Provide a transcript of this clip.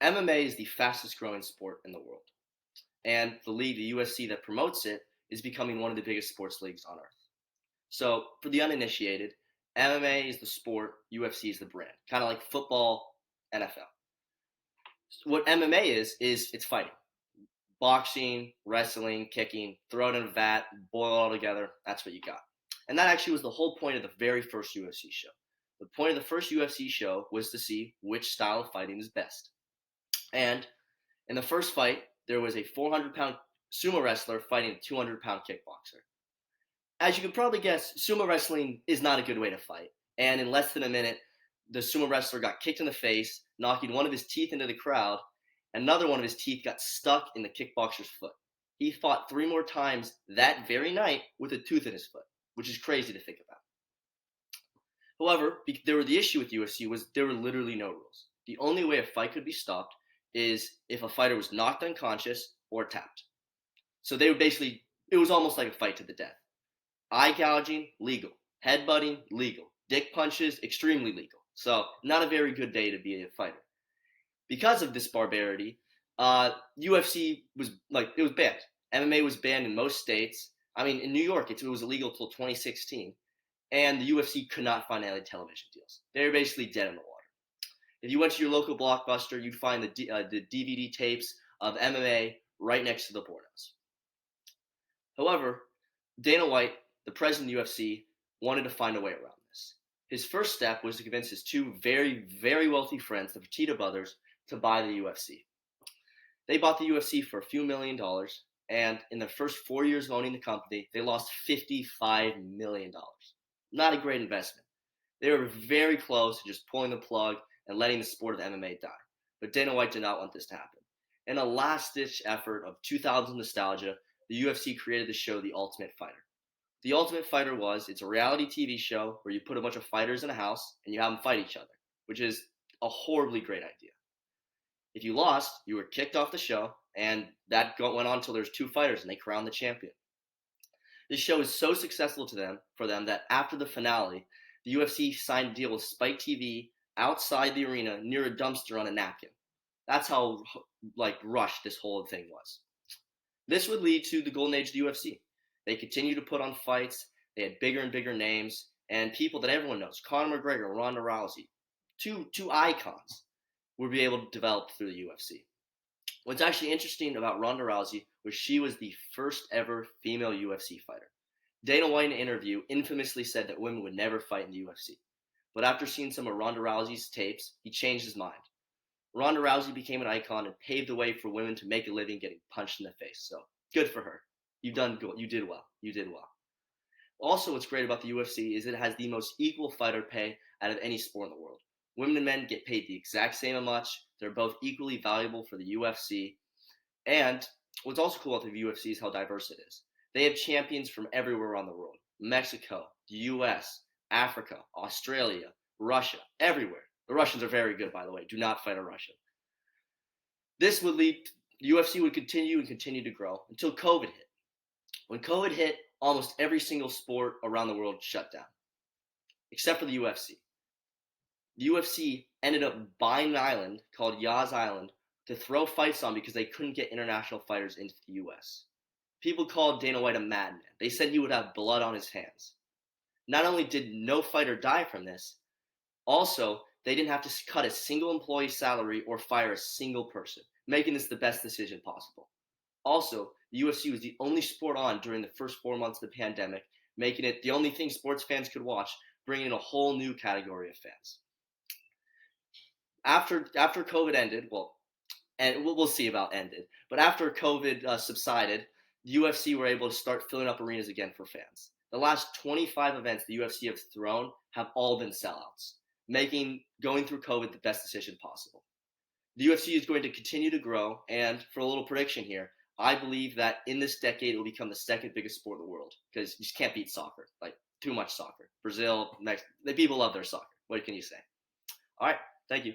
MMA is the fastest growing sport in the world, and the league, the UFC that promotes it, is becoming one of the biggest sports leagues on earth. So, for the uninitiated, MMA is the sport, UFC is the brand, kind of like football, NFL. What MMA is it's fighting. Boxing, wrestling, kicking, throw it in a vat, boil it all together. That's what you got. And that actually was the whole point of the very first UFC show. The point of the first UFC show was to see which style of fighting is best. And in the first fight, there was a 400-pound sumo wrestler fighting a 200-pound kickboxer. As you can probably guess, sumo wrestling is not a good way to fight. And in less than a minute, the sumo wrestler got kicked in the face, knocking one of his teeth into the crowd. Another one of his teeth got stuck in the kickboxer's foot. He fought 3 more times that very night with a tooth in his foot, which is crazy to think about. However, the issue with UFC was there were literally no rules. The only way a fight could be stopped is if a fighter was knocked unconscious or tapped. So they would basically, it was almost like a fight to the death. Eye gouging, legal. Headbutting, legal. Dick punches, extremely legal. So not a very good day to be a fighter. Because of this barbarity, UFC was it was banned. MMA was banned in most states. I mean, in New York, it was illegal until 2016, and the UFC could not find any television deals. They were basically dead in the water. If you went to your local Blockbuster, you'd find the DVD tapes of MMA right next to the pornos. However, Dana White, the president of the UFC, wanted to find a way around this. His first step was to convince his 2 very, very wealthy friends, the Fertitta brothers, to buy the UFC. They bought the UFC for a few $1 million, and in their first 4 years of owning the company, they lost $55 million. Not a great investment. They were very close to just pulling the plug and letting the sport of MMA die. But Dana White did not want this to happen. In a last-ditch effort of 2000 nostalgia, the UFC created the show The Ultimate Fighter. The Ultimate Fighter it's a reality TV show where you put a bunch of fighters in a house and you have them fight each other, which is a horribly great idea. If you lost, you were kicked off the show, and that went on until there's 2 fighters and they crowned the champion. This show is so successful for them that after the finale, the UFC signed a deal with Spike TV outside the arena near a dumpster on a napkin. That's how rushed this whole thing was. This would lead to the golden age of the UFC. They continued to put on fights. They had bigger and bigger names and people that everyone knows. Conor McGregor, Ronda Rousey, two icons would be able to develop through the UFC. What's actually interesting about Ronda Rousey was she was the first ever female UFC fighter. Dana White in an interview infamously said that women would never fight in the UFC. But after seeing some of Ronda Rousey's tapes, he changed his mind. Ronda Rousey became an icon and paved the way for women to make a living getting punched in the face. So good for her. You've done good. You did well. You did well. Also, what's great about the UFC is it has the most equal fighter pay out of any sport in the world. Women and men get paid the exact same amount. They're both equally valuable for the UFC. And what's also cool about the UFC is how diverse it is. They have champions from everywhere around the world. Mexico, the US, Africa, Australia, Russia, everywhere. The Russians are very good, by the way. Do not fight a Russian. This would lead, the UFC would continue and continue to grow until COVID hit. When COVID hit, almost every single sport around the world shut down, except for the UFC. The UFC ended up buying an island called Yas Island to throw fights on because they couldn't get international fighters into the US. People called Dana White a madman. They said he would have blood on his hands. Not only did no fighter die from this, also, they didn't have to cut a single employee's salary or fire a single person, making this the best decision possible. Also, the UFC was the only sport on during the first 4 months of the pandemic, making it the only thing sports fans could watch, bringing in a whole new category of fans. After COVID ended, and we'll see about ended, but after COVID subsided, the UFC were able to start filling up arenas again for fans. The last 25 events the UFC has thrown have all been sellouts, making going through COVID the best decision possible. The UFC is going to continue to grow, and for a little prediction here, I believe that in this decade it will become the second biggest sport in the world because you just can't beat soccer, too much soccer. Brazil, Mexico, people love their soccer. What can you say? All right, thank you.